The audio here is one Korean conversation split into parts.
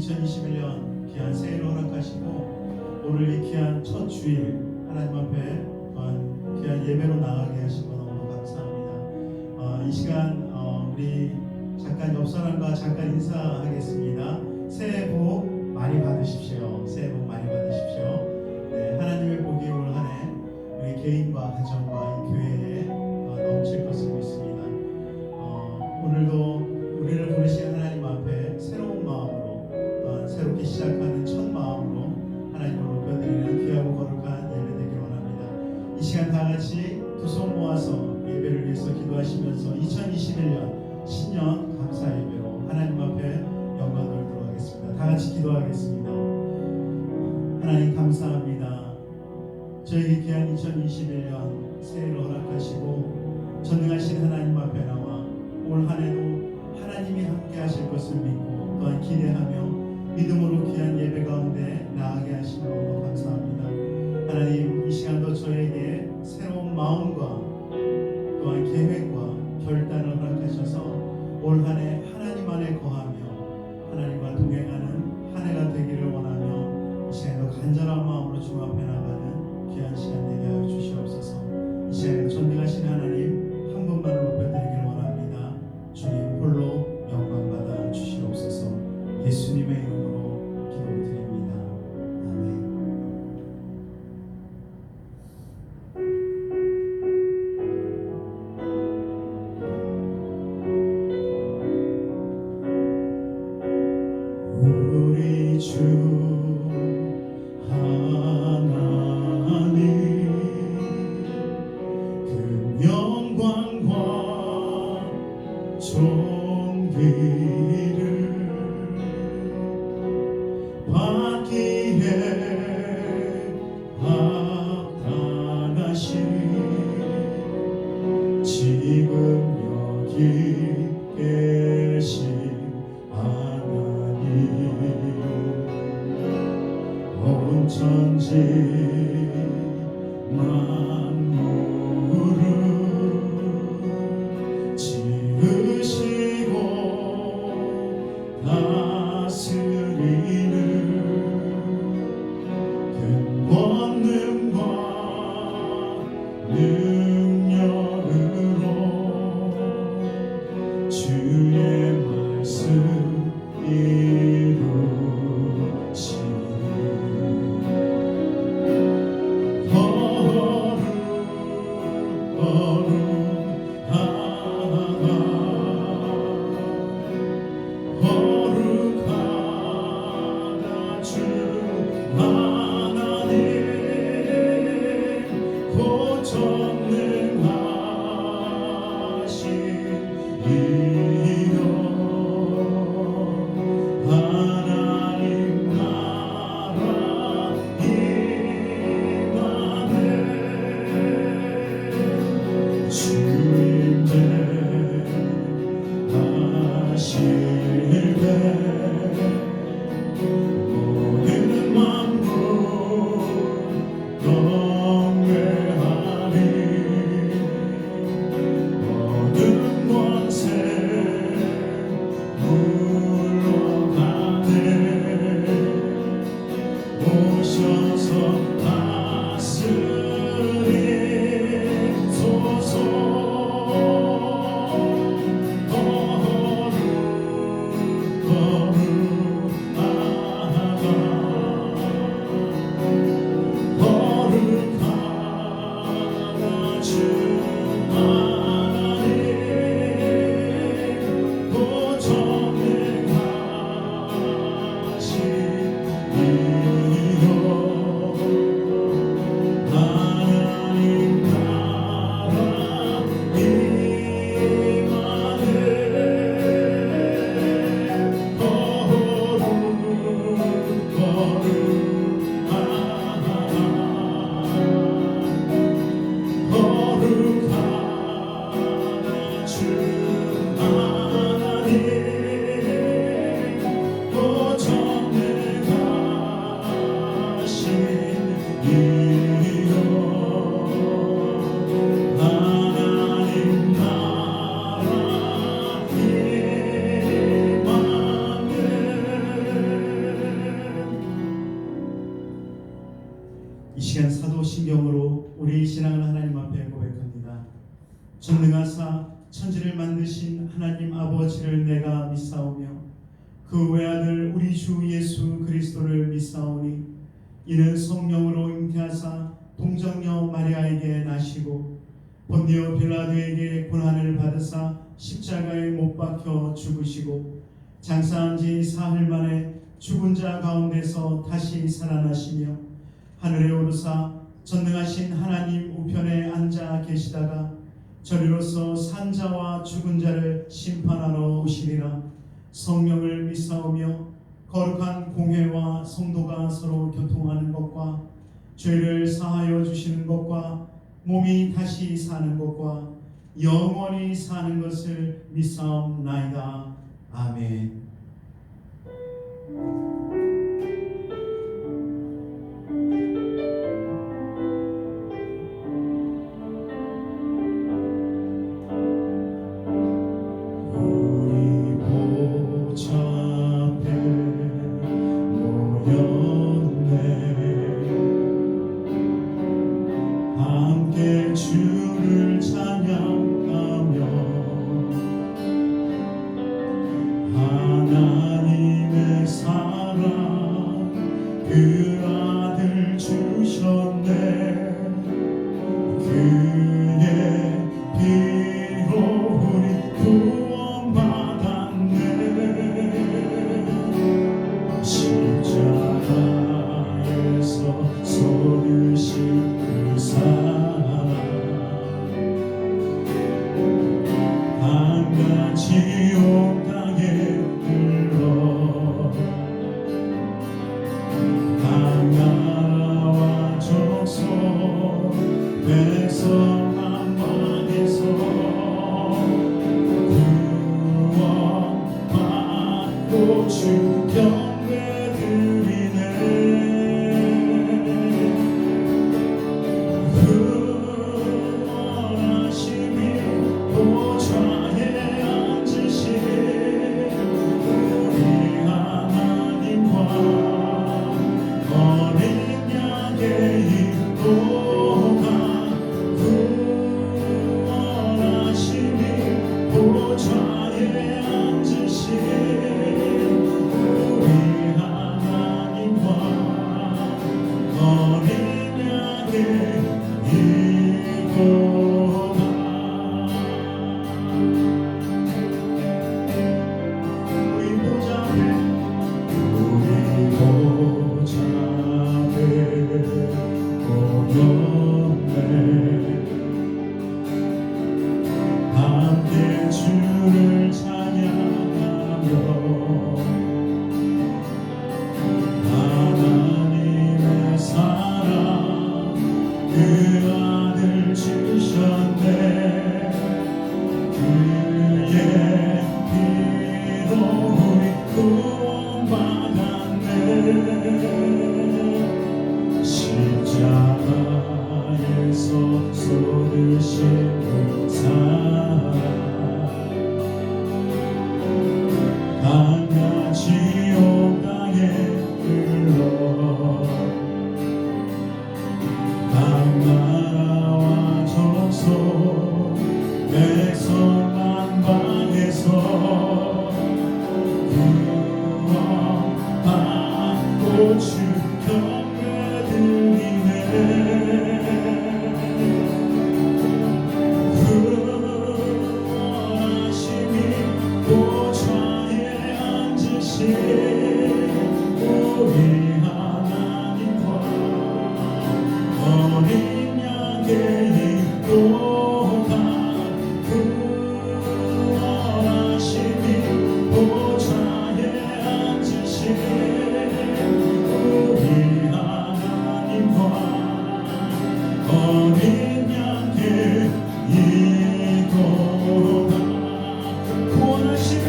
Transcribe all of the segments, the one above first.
2021년 귀한 새해를 허락하시고 오늘 이 귀한 첫 주일 하나님 앞에 또한 귀한 예배로 나가게 하신 것 너무 감사합니다. 이 시간 우리 잠깐 옆 사람과 잠깐 인사하겠습니다. 새해 복 많이 받으십시오. 새해 복 많이 받으십시오. 네, 하나님의 복이 올 한 해 우리 개인과 가정과 이 교회에 넘칠 것을 믿습니다. 오늘도 우리를 부르신 하나님 앞에 새로운 마음으로 또한 새롭게 시작하는 첫 마음으로 하나님을 높여드리는 귀하고 거룩한 예배 되길 원합니다. 이 시간 다 같이 두 손 모아서 예배를 위해서 기도하시면서 2021년 신년 감사 예배로 하나님 앞에 영광을 들어가겠습니다. 다 같이 기도하겠습니다. 하나님 감사합니다. 저에게 귀한 2021년 새해를 허락하시고 전능하신 하나님 앞에 나와 올 한 해도 하나님이 함께 하실 것을 믿고 또한 기대하며 믿음으로 귀한 예배 가운데 나아가게 하시며 너무 감사합니다. 하나님 이 시간도 저에게 새로운 마음과 또한 계획과 결단을 허락하셔서 올 한 해 하나님 안에 거하며 하나님과 동행하는 한 해가 되기를 원하며 이 시간도 간절한 마음으로 주 앞에 나가는 귀한 시간 되게 하여 주시옵소서. 이 시간에도 존귀하신 하나님 한 분만을 높여드리기를 원합니다. 주님 홀로 영광받아 주시옵소서. 예수님의 이름으로 기도드립니다. 아멘. 우리 주 하나님 그 영광과 존귀를 받기에 합당하신 지금 여기 계신 하나님 온 천지 만물을 지으시고 다스리는 그 권능과 능력으로 주의 말씀 이루시니 거룩하다 주 하나님 이 시간 사도신경으로 우리 신앙을 하나님 앞에 고백합니다. 전능하사 천지를 만드신 하나님 아버지를 내가 믿사오며 그 외아들 우리 주 예수 그리스도를 믿사오니 이는 성령으로 잉태하사 동정녀 마리아에게 나시고 본디오 빌라도에게 고난을 받으사 십자가에 못 박혀 죽으시고 장사한 지 사흘 만에 죽은 자 가운데서 다시 살아나시며 하늘에 오르사 전능하신 하나님 우편에 앉아 계시다가 저리로서 산자와 죽은 자를 심판하러 오시리라. 성령을 믿사오며 거룩한 공회와 성도가 서로 교통하는 것과 죄를 사하여 주시는 것과 몸이 다시 사는 것과 영원히 사는 것을 믿사옵나이다. 아멘. 주를 찬양하며 하나님의 사랑 그 아들 주셨네. 그의 피로 우리 구원받았네. 십자가에서 쏟으신 그 사랑 지옥 땅에 흘러 각 나라와 족속 백성 만방에서 구원받고 주 경배 드리네. 구원하심이 보좌에 함께 주를 찬양하며 하나님의 사랑 그 아들 주셨네. 그의 피로 우리 구원받았네. 십자가에서 쏟으신 그 사랑 강한 지옥 땅에 흘러 각 나라와 족속 백성 만방에서 구원받고 주 경배 드리네. 구원하심이 보좌에 앉으신 우리 하나님과 어린 양의 인도가 구원하심이 보좌에 앉으신 우리 하나님과 어린 양의 인도가 구원하심이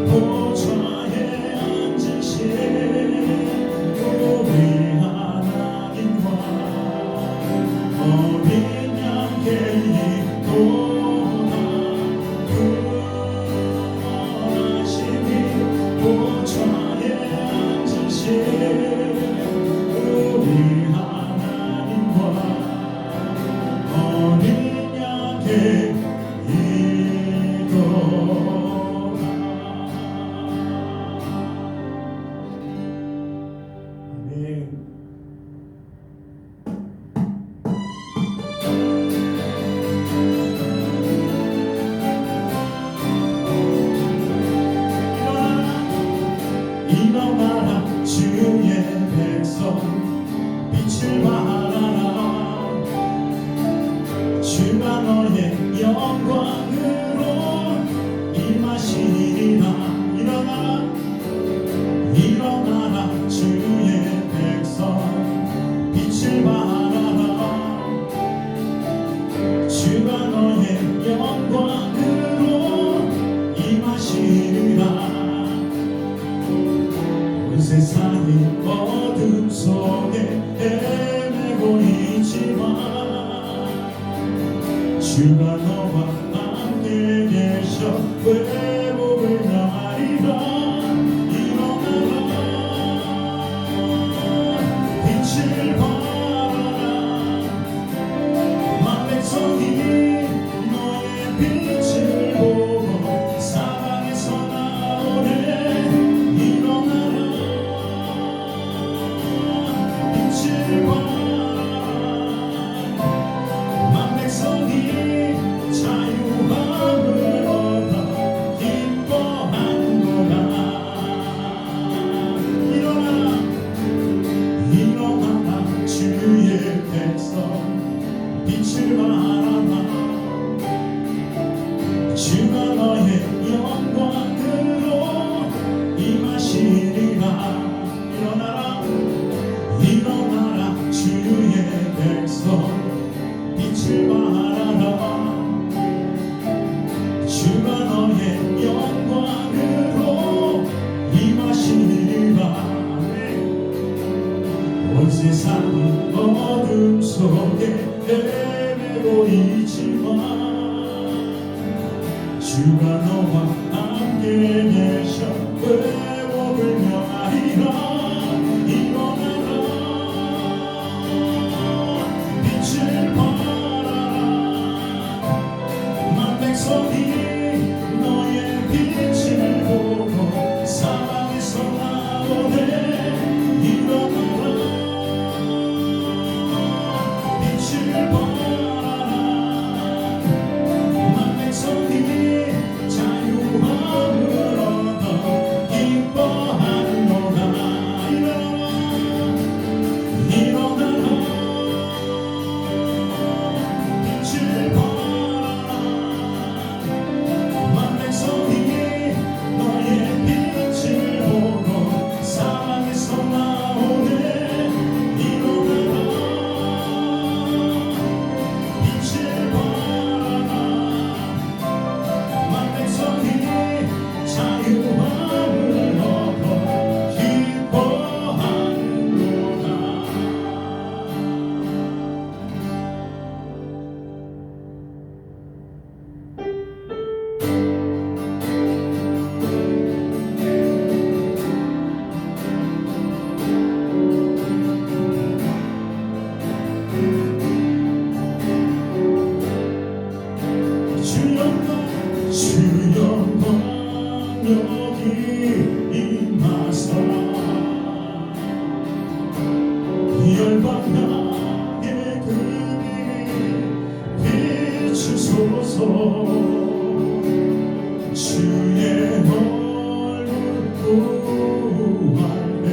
보좌에 앉으신 우리 하나님과 어린 양의 인도가 구원하심이 보좌에 일어나라 주의 백성 빛을 발하라 주가 너의 영광으로 임하시리라 일어나라 주의 백성 빛을 발하라 주가 너의 영광으로 임하시리라 온 세상이 어둠 속에 헤매고 있지만 주가 너와 함께 계셔 회복을 나리라 빛을 발하라 만백성이 너의 빛을 보고 사방에서 나오네 일어나라 빛을 발하라 만백성이 자유함을 얻어 기뻐하노라 일어나라 주의 백성 빛을 발하라 주가 너의 영광으로 임하시리라 일어나라 주의 백성 빛을 발하라 주가 너의 영광으로 임하시리라 온 세상이 어둠 속에 헤매고 있지만 주가 너와 함께 계셔 회복을 명하리라 일어나라 빛을 발하라 만백성이 너의 빛을 보고 사방에서 나오네 일어나라 빛을 발하라 만백성이 자유함을 얻어 기뻐하노라 일어나라 빛을 발하라 만백성이 너의 빛을 보고 사방에서 나오네 일어나라 빛을 발하라 만백성이 자유함을 얻어 기뻐하노라 주 영광 여기 임하사 열방나게 그리 비추소서 주의 얼굴 구하네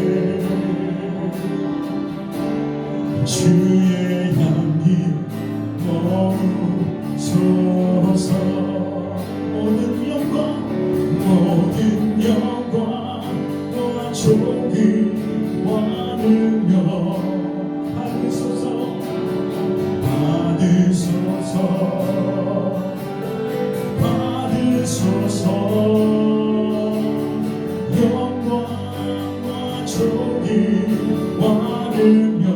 주의 향기 머무소서 모든 영광 또한 존귀와 능력 받으소서 영광과 존귀와 능력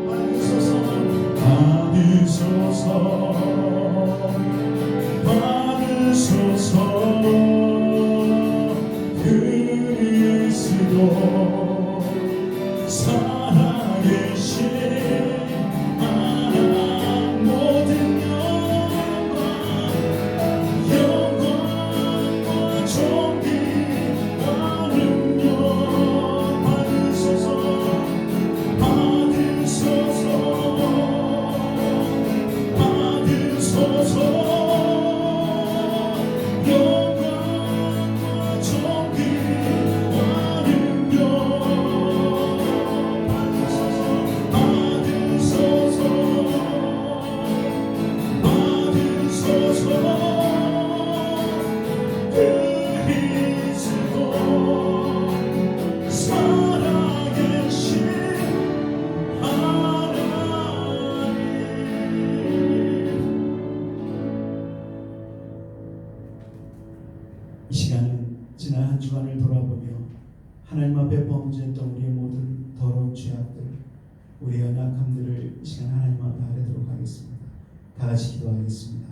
받으소서 그리스도 살아계신 하나님 모든 영광과 존귀와 능력 받으소서 영광과 존귀 주안을 돌아보며 하나님 앞에 범죄했던 우리의 모든 더러운 죄악들, 우리의 연약함들을 이 시간 하나님 앞에 아뢰도록 하겠습니다. 다 같이 기도하겠습니다.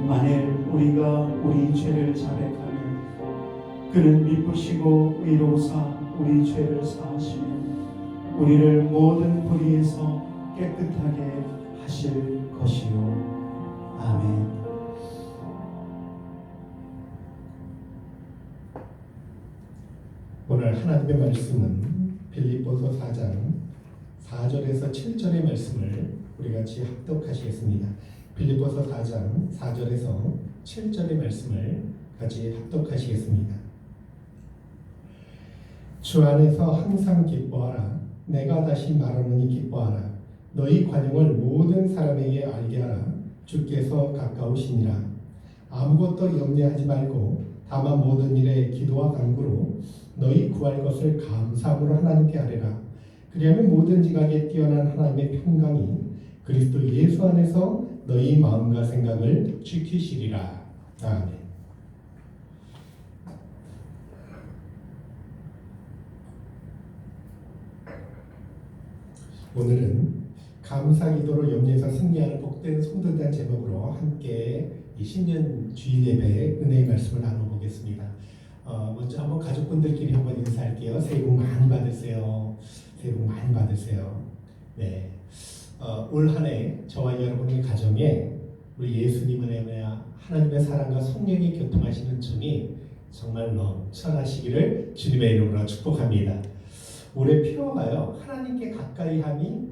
만일 우리가 우리 죄를 자백하면 그는 미쁘시고 의로우사 우리 죄를 사하시며 우리를 모든 불의에서 깨끗하게 하실 것이요. 아멘. 오늘 하나님의 말씀은 빌립보서 4장 4절에서 7절의 말씀을 우리 같이 합독하시겠습니다. 빌립보서 4장 4절에서 7절의 말씀을 같이 합독하시겠습니다. 주 안에서 항상 기뻐하라. 내가 다시 말하노니 기뻐하라. 너희 관용을 모든 사람에게 알게 하라. 주께서 가까우시니라. 아무것도 염려하지 말고 다만 모든 일에 기도와 간구로 너희 구할 것을 감사함으로 하나님께 아뢰라. 그리하면 모든 지각에 뛰어난 하나님의 평강이 그리스도 예수 안에서 너희 마음과 생각을 지키시리라. 아멘. 오늘은 감사기도로 염려해서 승리하는 복된 성도들이라는 제목으로 함께 이 신년 주일 예배 은혜의 말씀을 나눠보겠습니다. 먼저 한번 가족분들끼리 한번 인사할게요. 새해 복 많이 받으세요. 새해 복 많이 받으세요. 네. 올 한 해 저와 여러분의 가정에 우리 예수님의 은혜와 하나님의 사랑과 성령이 교통하시는 종이 정말 넘쳐나시기를 주님의 이름으로 축복합니다. 올해 표어가요, 하나님께 가까이 함이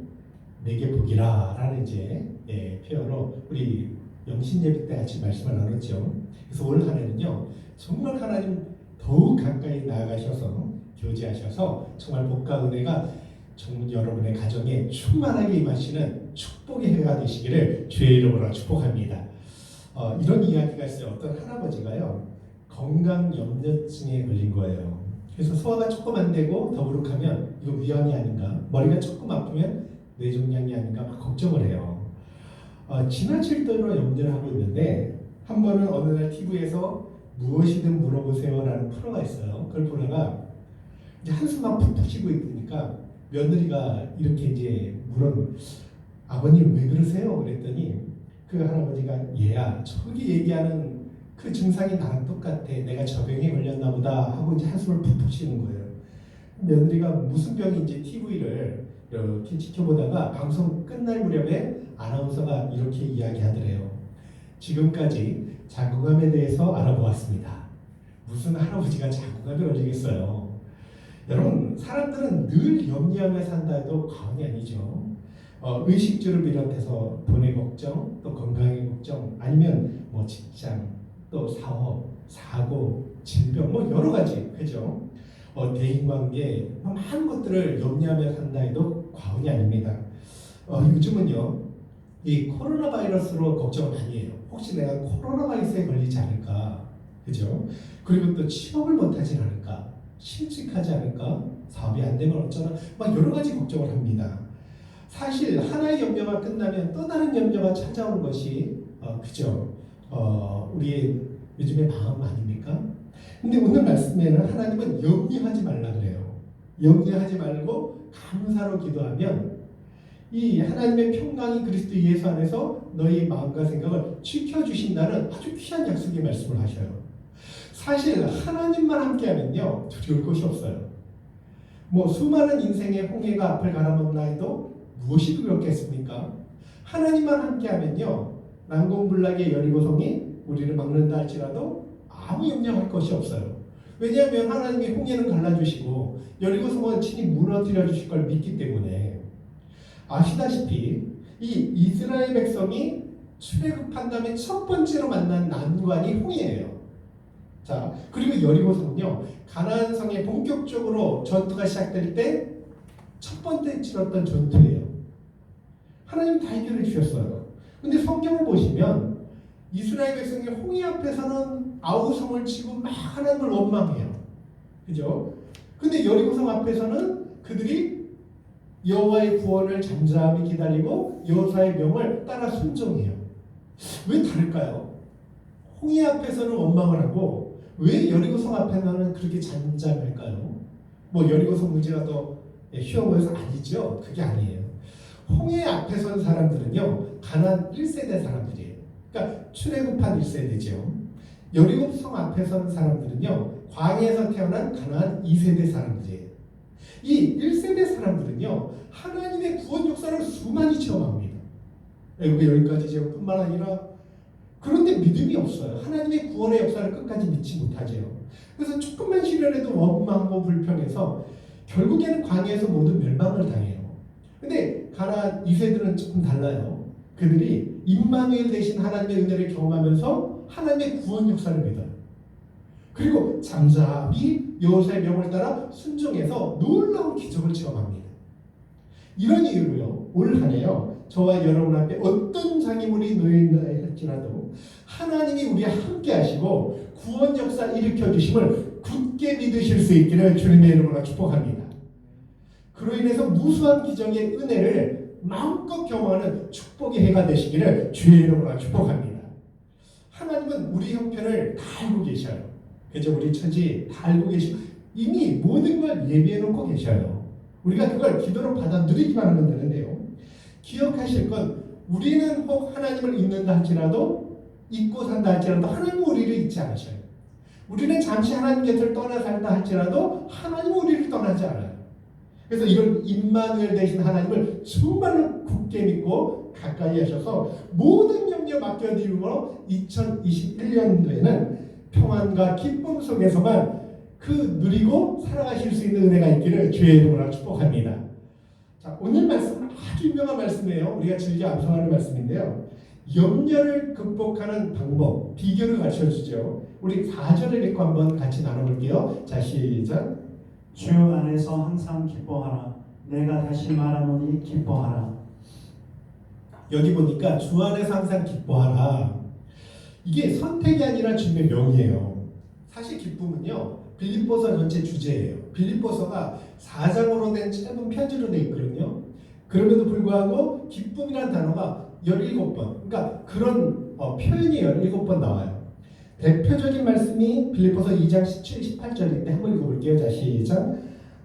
내게 복이라 라는 이제 표어로 우리 영신 예배 때 같이 말씀을 나눴죠. 그래서 올 한 해는요, 정말 하나님 더욱 가까이 나아가셔서 교제하셔서 정말 복과 은혜가 정말 여러분의 가정에 충만하게 임하시는 축복의 해가 되시기를 주의 이름으로 축복합니다. 이런 이야기가 있어요. 어떤 할아버지가요, 건강염려증에 걸린 거예요. 그래서 소화가 조금 안 되고 더부룩하면 이거 위암이 아닌가, 머리가 조금 아프면 뇌종양이 아닌가 막 걱정을 해요. 지나칠 대로 염려를 하고 있는데 한 번은 어느 날 TV에서 무엇이든 물어보세요라는 프로가 있어요. 그걸 보다가 이제 한숨만 푹푹 쉬고 있으니까 며느리가 이렇게 이제 아버님 왜 그러세요? 그랬더니 그 할아버지가 얘야 저기 얘기하는 그 증상이 나랑 똑같아. 내가 저병에 걸렸나 보다 하고 이제 한숨을 푹푹 쉬는 거예요. 며느리가 무슨 병인지 TV를 이렇게 지켜보다가 방송 끝날 무렵에 아나운서가 이렇게 이야기하더래요. 지금까지 자궁암에 대해서 알아보았습니다. 무슨 할아버지가 자궁암에 걸리겠어요. 여러분, 사람들은 늘 염려하며 산다 해도 과언이 아니죠. 의식주를 비롯해서 돈의 걱정, 또 건강의 걱정, 아니면 뭐 직장, 또 사업, 사고, 질병, 뭐 여러 가지, 그죠? 대인관계, 많은 것들을 염려하며 산다 해도 과언이 아닙니다. 요즘은요, 이 코로나 바이러스로 걱정을 많이 해요. 혹시 내가 코로나 바이러스에 걸리지 않을까, 그죠? 그리고 또 취업을 못하지 않을까, 실직하지 않을까, 사업이 안 되면 어쩌나, 막 여러 가지 걱정을 합니다. 사실 하나의 염려가 끝나면 또 다른 염려가 찾아오는 것이 그죠? 우리의 요즘의 마음 아닙니까? 근데 오늘 말씀에는 하나님은 염려하지 말라 그래요. 염려하지 말고 감사로 기도하면 이 하나님의 평강이 그리스도 예수 안에서 너희 마음과 생각을 지켜주신다는 아주 귀한 약속의 말씀을 하셔요. 사실 하나님만 함께하면요, 두려울 것이 없어요. 뭐 수많은 인생의 홍해가 앞을 가라먹나 해도 무엇이 두렵겠습니까? 하나님만 함께하면요, 난공불락의 여리고성이 우리를 막는다 할지라도 아무 염려할 것이 없어요. 왜냐하면 하나님이 홍해는 갈라주시고 여리고성은 친히 무너뜨려 주실 걸 믿기 때문에. 아시다시피 이 이스라엘 백성이 출애굽한 다음에 첫 번째로 만난 난관이 홍해예요. 자, 그리고 여리고성은요, 가나안 성에 본격적으로 전투가 시작될 때 첫 번째 치렀던 전투예요. 하나님 다 해결해 주셨어요. 근데 성경을 보시면 이스라엘 백성이 홍해 앞에서는 아우성을 치고 막 하나님을 원망해요. 그죠? 근데 여리고성 앞에서는 그들이 여호와의 구원을 잠잠히 기다리고 여호사의 명을 따라 순종해요. 왜 다를까요? 홍해 앞에서는 원망을 하고 왜 여리고성 앞에서는 그렇게 잠잠할까요? 뭐 여리고성 문제가 더 쉬워 보여서 아니죠. 그게 아니에요. 홍해 앞에 선 사람들은요, 가나안 1세대 사람들이에요. 그러니까 출애굽한 1세대죠. 여리고성 앞에 선 사람들은요, 광야에서 태어난 가나안 2세대 사람들이에요. 이 1세대 사람들은요, 하나님의 구원 역사를 수많이 체험합니다. 애국의 10가지 제국뿐만 아니라, 그런데 믿음이 없어요. 하나님의 구원의 역사를 끝까지 믿지 못하죠. 그래서 조금만 시련해도 원망하고 불평해서 결국에는 광야에서 모두 멸망을 당해요. 근데 가나안 2세들은 조금 달라요. 그들이 임마누엘 대신 하나님의 은혜를 경험하면서 하나님의 구원 역사를 믿어요. 그리고 잠잠히 여호사의 명을 따라 순종해서 놀라운 기적을 체험합니다. 이런 이유로요, 올 한해요, 저와 여러분 앞에 어떤 장애물이 놓여있나 할지라도 하나님이 우리와 함께 하시고 구원 역사 일으켜 주심을 굳게 믿으실 수 있기를 주님의 이름으로 축복합니다. 그로 인해서 무수한 기적의 은혜를 마음껏 경험하는 축복의 해가 되시기를 주의 이름으로 축복합니다. 하나님은 우리 형편을 다 알고 계셔요. 그죠? 우리 처지 다 알고 계시고 이미 모든 걸 예비해 놓고 계셔요. 우리가 그걸 기도로 받아 누리기만 하면 되는데요. 기억하실 건 우리는 혹 하나님을 잊는다 할지라도 잊고 산다 할지라도 하나님은 우리를 잊지 않으셔요. 우리는 잠시 하나님 곁을 떠나 산다 할지라도 하나님은 우리를 떠나지 않아요. 그래서 이런 임마누엘 되신 하나님을 정말로 굳게 믿고 가까이 하셔서 모든 염려 맡겨드림으로 2021년도에는 평안과 기쁨 속에서만 그 누리고 살아가실 수 있는 은혜가 있기를 주의 이름으로 축복합니다. 자, 오늘 말씀은 아주 유명한 말씀이에요. 우리가 즐겨 암송하는 말씀인데요. 염려를 극복하는 방법, 비결을 가르쳐주죠. 우리 4절을 읽고 한번 같이 나눠볼게요. 자, 시작. 주 안에서 항상 기뻐하라. 내가 다시 말하노니 기뻐하라. 여기 보니까 주 안에서 항상 기뻐하라. 이게 선택이 아니라 주님의 명이에요. 사실 기쁨은요, 빌립보서 전체 주제예요. 빌립보서가 4장으로 된 짧은 편지로 되어 있거든요. 그럼에도 불구하고 기쁨이라는 단어가 17번, 그러니까 그런 표현이 17번 나와요. 대표적인 말씀이 빌립보서 2장 17, 18절인데 한번 읽어볼게요. 자, 시작.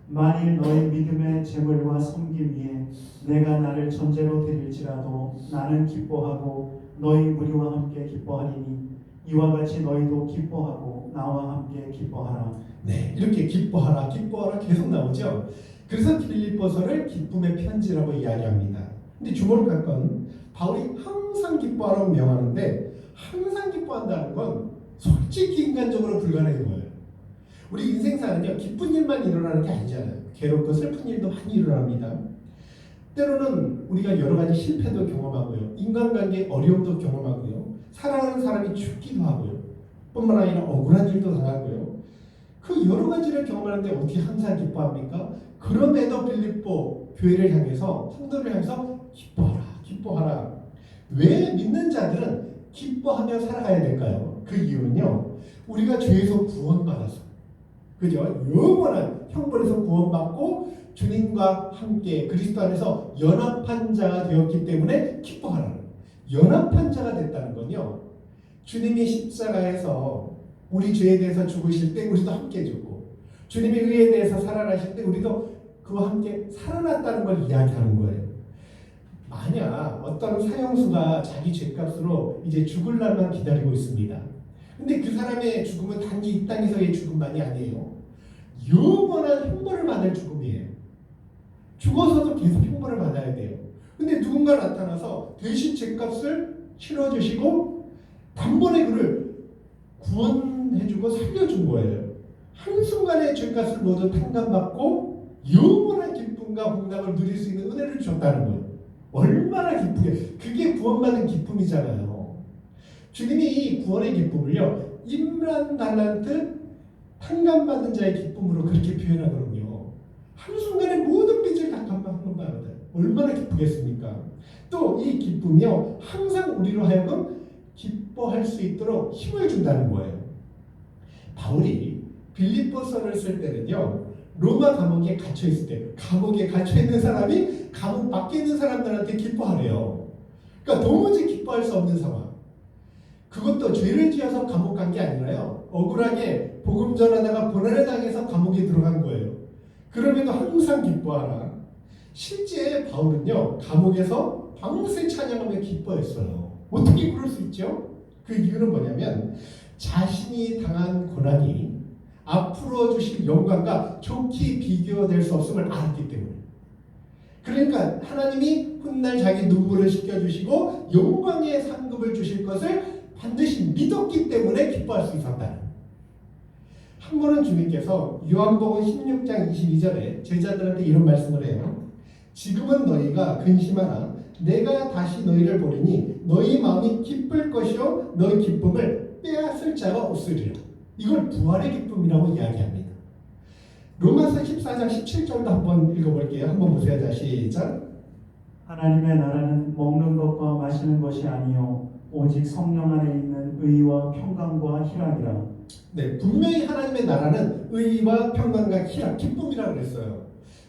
만일 너희 믿음의 재물과 섬김 위에 내가 나를 전제로 드릴지라도 나는 기뻐하고 너희 무리와 함께 기뻐하리니 이와 같이 너희도 기뻐하고 나와 함께 기뻐하라. 네, 이렇게 기뻐하라, 기뻐하라 계속 나오죠. 그래서 빌립보서를 기쁨의 편지라고 이야기합니다. 근데 주목할 건 바울이 항상 기뻐하라고 명하는데 항상 기뻐한다는 건 솔직히 인간적으로 불가능해 보여요. 우리 인생사는요, 기쁜 일만 일어나는 게 아니잖아요. 괴롭고 슬픈 일도 많이 일어납니다. 때로는 우리가 여러 가지 실패도 경험하고요, 인간관계의 어려움도 경험하고요, 사랑하는 사람이 죽기도 하고요, 뿐만 아니라 억울한 일도 당하고요. 그 여러 가지를 경험하는데 어떻게 항상 기뻐합니까? 그럼에도 빌립보 교회를 향해서, 성도를 향해서 기뻐하라, 기뻐하라. 왜 믿는 자들은 기뻐하며 살아가야 될까요? 그 이유는요, 우리가 죄에서 구원받아서, 그죠? 영원한 형벌에서 구원받고 주님과 함께 그리스도 안에서 연합한 자가 되었기 때문에 기뻐하라는, 연합한 자가 됐다는 건요, 주님이 십자가에서 우리 죄에 대해서 죽으실 때 우리도 함께 죽고, 주님의 의에 대해서 살아나실 때 우리도 그와 함께 살아났다는 걸 이야기하는 거예요. 만약 어떤 사형수가 자기 죄값으로 이제 죽을 날만 기다리고 있습니다. 근데 그 사람의 죽음은 단지 이 땅에서의 죽음만이 아니에요. 영원한 형벌을 받을 죽음이에요. 죽어서도 계속 형벌을 받아야 돼요. 근데 누군가 나타나서 대신 죄값을 실어주시고 단번에 그를 구원해주고 살려준 거예요. 한순간에 죄값을 모두 탕감받고 영원한 기쁨과 복락을 누릴 수 있는 은혜를 주셨다는 거예요. 얼마나 기쁘게, 그게 구원받은 기쁨이잖아요. 주님이 이 구원의 기쁨을요, 임란 달란트 탕감받은 자의 기쁨으로 그렇게 표현하거든요. 한순간에 모든 빚을 다 갚아받는 얼마나 기쁘겠습니까? 또 이 기쁨이요, 항상 우리로 하여금 기뻐할 수 있도록 힘을 준다는 거예요. 바울이 빌립보서를 쓸 때는요, 로마 감옥에 갇혀 있을 때, 감옥에 갇혀 있는 사람이 감옥 밖에 있는 사람들한테 기뻐하래요. 그러니까 도무지 기뻐할 수 없는 상황. 그것도 죄를 지어서 감옥 간 게 아니라요, 억울하게 복음 전하다가 고난을 당해서 감옥에 들어간 거예요. 그럼에도 항상 기뻐하라. 실제 바울은요, 감옥에서 밤새 찬양하며 기뻐했어요. 어떻게 그럴 수 있죠? 그 이유는 뭐냐면 자신이 당한 고난이 앞으로 주실 영광과 좋게 비교될 수 없음을 알았기 때문에. 그러니까 하나님이 훗날 자기 눈물을 씻겨주시고 영광의 상급을 주실 것을 반드시 믿었기 때문에 기뻐할 수 있었다는. 한 번은 주님께서 요한복음 16장 22절에 제자들한테 이런 말씀을 해요. 지금은 너희가 근심하나 내가 다시 너희를 보리니 너희 마음이 기쁠 것이요 너희 기쁨을 빼앗을 자가 없으리라. 이걸 부활의 기쁨이라고 이야기합니다. 로마서 14장 17절도 한번 읽어볼게요. 한번 보세요. 자, 시작. 하나님의 나라는 먹는 것과 마시는 것이 아니요 오직 성령 안에 있는 의와 평강과 희락이라. 네, 분명히 하나님의 나라는 의와 평강과 희락, 기쁨이라고 그랬어요.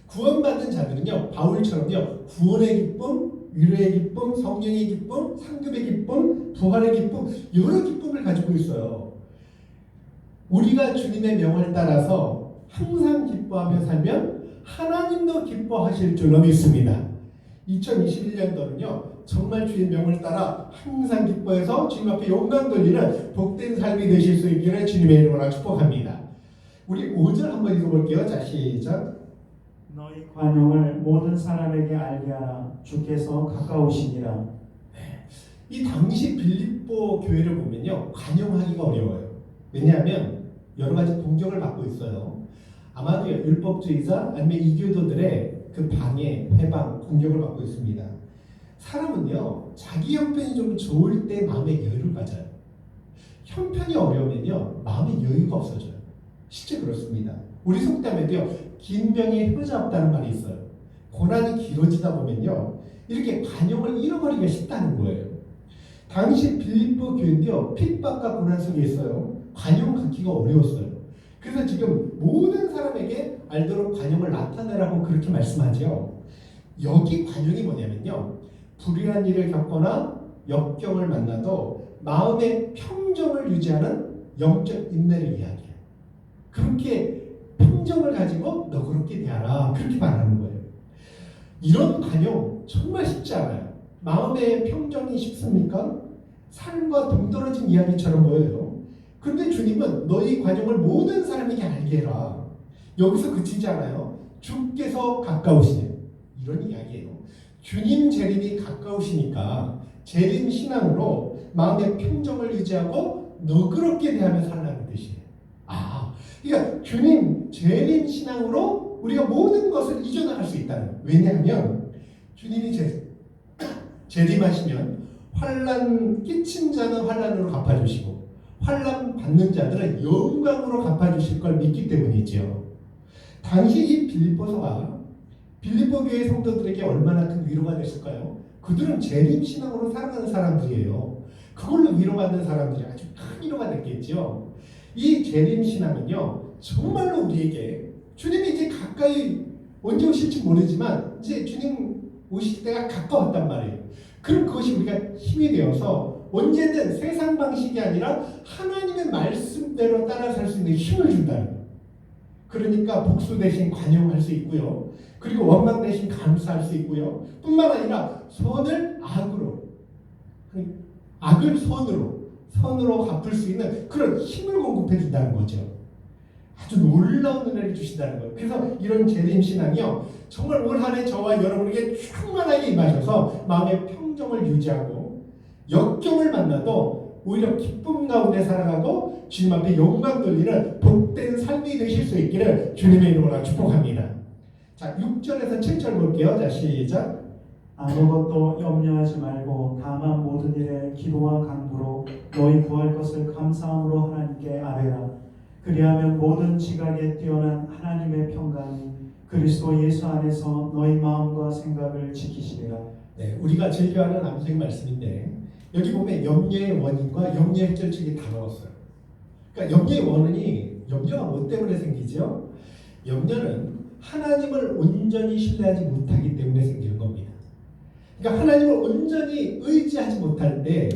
구원받은 자들은요, 바울처럼요, 구원의 기쁨, 위로의 기쁨, 성령의 기쁨, 상급의 기쁨, 부활의 기쁨, 여러 기쁨을 가지고 있어요. 우리가 주님의 명을 따라서 항상 기뻐하며 살면 하나님도 기뻐하실 줄로 믿습니다. 2021년도는요, 정말 주의 명을 따라 항상 기뻐해서 주님 앞에 영광 돌리는 복된 삶이 되실 수 있기를 주님의 이름으로 축복합니다. 우리 5절 한번 읽어볼게요. 자, 시작. 너희 관용을 모든 사람에게 알게 하라. 주께서 가까우시니라. 이 당시 빌립보 교회를 보면요, 관용하기가 어려워요. 왜냐하면 여러 가지 공격을 받고 있어요. 아마도 율법주의자 아니면 이교도들의 그 방해, 해방, 공격을 받고 있습니다. 사람은요, 자기 형편이 좀 좋을 때 마음의 여유를 가져요. 형편이 어려우면요, 마음의 여유가 없어져요. 실제 그렇습니다. 우리 속담에도요, 긴 병에 효자 없다는 말이 있어요. 고난이 길어지다 보면요, 이렇게 관용을 잃어버리기가 쉽다는 거예요. 당시 빌립보 교회인데요, 핍박과 고난 속에 있어요. 관용 갖기가 어려웠어요. 그래서 지금 모든 사람에게 알도록 관용을 나타내라고 그렇게 말씀하죠. 여기 관용이 뭐냐면요, 불의한 일을 겪거나 역경을 만나도 마음의 평정을 유지하는 영적 인내를 이야기해요. 그렇게 평정을 가지고 너그럽게 대하라, 그렇게 말하는 거예요. 이런 관용 정말 쉽지 않아요. 마음의 평정이 쉽습니까? 삶과 동떨어진 이야기처럼 보여요. 그런데 주님은 너희 관용을 모든 사람에게 알게 해라. 여기서 그치지 않아요. 주께서 가까우시네, 이런 이야기예요. 주님 재림이 가까우시니까 재림 신앙으로 마음의 평정을 유지하고 너그럽게 대하며 살라는 뜻이에요. 그러니까 주님 재림 신앙으로 우리가 모든 것을 이겨나갈 수 있다는 거예요. 왜냐하면 주님이 재림하시면 환난 끼친 자는 환난으로 갚아주시고 환난 받는 자들은 영광으로 갚아주실 걸 믿기 때문이죠. 당시 이 빌립보서가 빌립보 교회 성도들에게 얼마나 큰 위로가 됐을까요? 그들은 재림 신앙으로 살아가는 사람들이에요. 그걸로 위로받는 사람들이 아주 큰 위로가 됐겠죠. 이 재림 신앙은요, 정말로 우리에게 주님이 이제 가까이 언제 오실지 모르지만 이제 주님 오실 때가 가까웠단 말이에요. 그럼 그것이 우리가 힘이 되어서 언제든 세상 방식이 아니라 하나님의 말씀대로 따라 살 수 있는 힘을 준다는 거예요. 그러니까 복수 대신 관용할 수 있고요, 그리고 원망 대신 감사할 수 있고요, 뿐만 아니라 선을 악으로, 악을 선으로 갚을 수 있는 그런 힘을 공급해 준다는 거죠. 아주 놀라운 은혜를 주신다는 거예요. 그래서 이런 재림 신앙이요, 정말 올 한 해 저와 여러분에게 충만하게 임하셔서 마음의 평정을 유지하고 역경을 만나도 오히려 기쁨 가운데 살아가고 주님 앞에 영광 돌리는 복된 삶이 되실 수 있기를 주님의 이름으로 축복합니다. 자, 6절에서 7절 볼게요. 자, 시작. 아무것도 염려하지 말고 다만 모든 일에 기도와 간구로 너희 구할 것을 감사함으로 하나님께 아뢰라. 그리하면 모든 지각에 뛰어난 하나님의 평강이 그리스도 예수 안에서 너희 마음과 생각을 지키시리라. 네, 우리가 즐겨하는 암송 말씀인데 여기 보면 염려의 원인과 염려의 해결책이 다 나왔어요. 그러니까 염려의 원인이 염려가 뭐 때문에 생기죠? 염려는 하나님을 온전히 신뢰하지 못하기 때문에 생기는 겁니다. 그러니까 하나님을 온전히 의지하지 못할 때,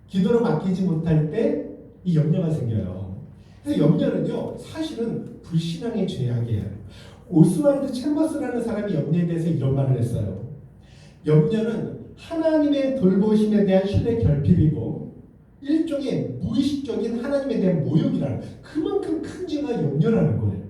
기도로 맡기지 못할 때 이 염려가 생겨요. 그래서 염려는요, 사실은 불신앙의 죄악이에요. 오스왈드 챔버스라는 사람이 염려에 대해서 이런 말을 했어요. 염려는 하나님의 돌보심에 대한 신뢰 결핍이고 일종의 무의식적인 하나님에 대한 모욕이라는, 그만큼 큰 죄가 염려라는 거예요.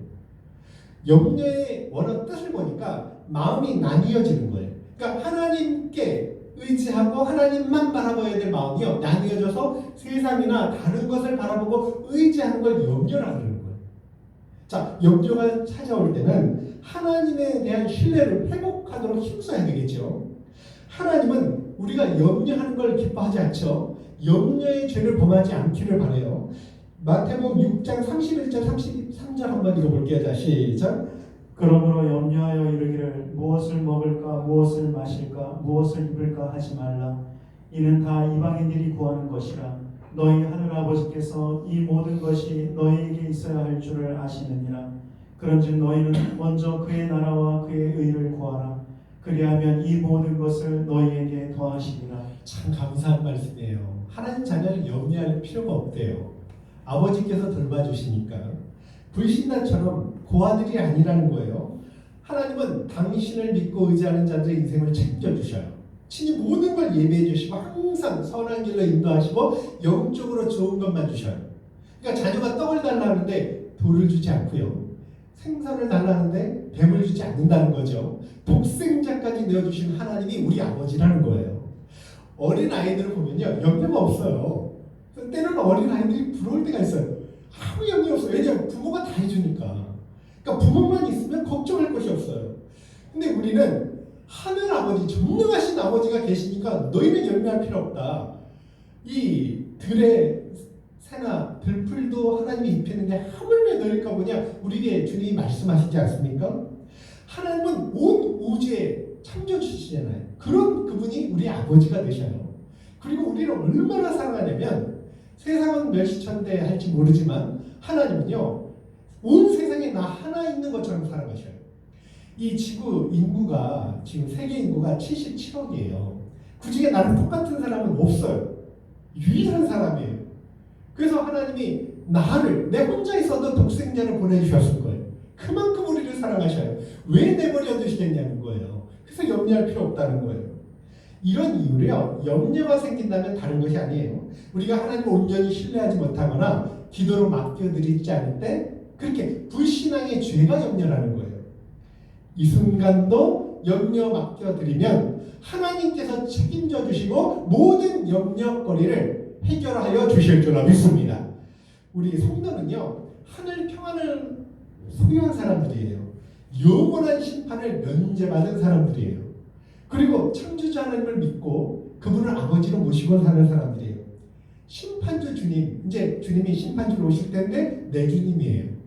염려의 원어 뜻을 보니까 마음이 나뉘어지는 거예요. 그러니까 하나님께 의지하고 하나님만 바라봐야 될 마음이요, 나뉘어져서 세상이나 다른 것을 바라보고 의지하는 걸 염려라고 하는 거예요. 자, 염려가 찾아올 때는 하나님에 대한 신뢰를 회복하도록 힘써야 되겠죠. 하나님은 우리가 염려하는 걸 기뻐하지 않죠. 염려의 죄를 범하지 않기를 바라요. 마태복음 6장 31절 33절 한번 읽어볼게요. 자, 시작. 그러므로 염려하여 이르기를 무엇을 먹을까 무엇을 마실까 무엇을 입을까 하지 말라. 이는 다 이방인들이 구하는 것이라. 너희 하늘 아버지께서 이 모든 것이 너희에게 있어야 할 줄을 아시느니라. 그런즉 너희는 먼저 그의 나라와 그의 의를 구하라. 그리하면 이 모든 것을 너희에게 더하시리라. 참 감사한 말씀이에요. 하나님 자녀를 염려할 필요가 없대요. 아버지께서 돌봐주시니까. 불신자처럼 고아들이 아니라는 거예요. 하나님은 당신을 믿고 의지하는 자들의 인생을 책임져주셔요. 친히 모든 걸 예배해 주시고 항상 선한 길로 인도하시고 영적으로 좋은 것만 주셔요. 그러니까 자녀가 떡을 달라는데 돌을 주지 않고요, 생선을 달라는데 뱀을 주지 않는다는 거죠. 독생자까지 내어주신 하나님이 우리 아버지라는 거예요. 어린 아이들을 보면요, 염려가 없어요. 때로는 어린 아이들이 부러울 때가 있어요. 아무 염려 없어요. 왜냐하면 부모가 다 해주니까. 그러니까 부모만 있으면 걱정할 것이 없어요. 근데 우리는 하늘 아버지, 전능하신 아버지가 계시니까 너희는 염려할 필요 없다. 이 들의 새나 들풀도 하나님이 입혔는데 하물며 너희일까 보냐, 우리에게 주님이 말씀하시지 않습니까? 하나님은 온 우주의 창조주시잖아요. 그런 그분이 우리 아버지가 되셔요. 그리고 우리를 얼마나 사랑하냐면, 세상은 멸시천대 할지 모르지만 하나님은요, 온 세상에 나 하나 있는 것처럼 살아가셔요. 이 지구 인구가, 지금 세계 인구가 77억이에요. 그 중에 나랑 똑같은 사람은 없어요. 유일한 사람이에요. 그래서 하나님이 나를, 내 혼자 있어도 독생자를 보내주셨을 거예요. 그만큼 우리를 사랑하셔요. 왜 내버려 두시겠냐는 거예요. 그래서 염려할 필요 없다는 거예요. 이런 이유로요, 염려가 생긴다면 다른 것이 아니에요. 우리가 하나님을 온전히 신뢰하지 못하거나 기도로 맡겨드리지 않을 때 그렇게 불신앙의 죄가 염려라는 거예요. 이 순간도 염려 맡겨드리면 하나님께서 책임져 주시고 모든 염려거리를 해결하여 주실 줄 믿습니다. 우리 성도는요, 하늘 평안을 소유한 사람들이에요. 영원한 심판을 면제받은 사람들이에요. 그리고 창조주 하나님을 믿고 그분을 아버지로 모시고 사는 사람들이에요. 심판주 주님, 이제 주님이 심판주로 오실 텐데 내 주님이에요.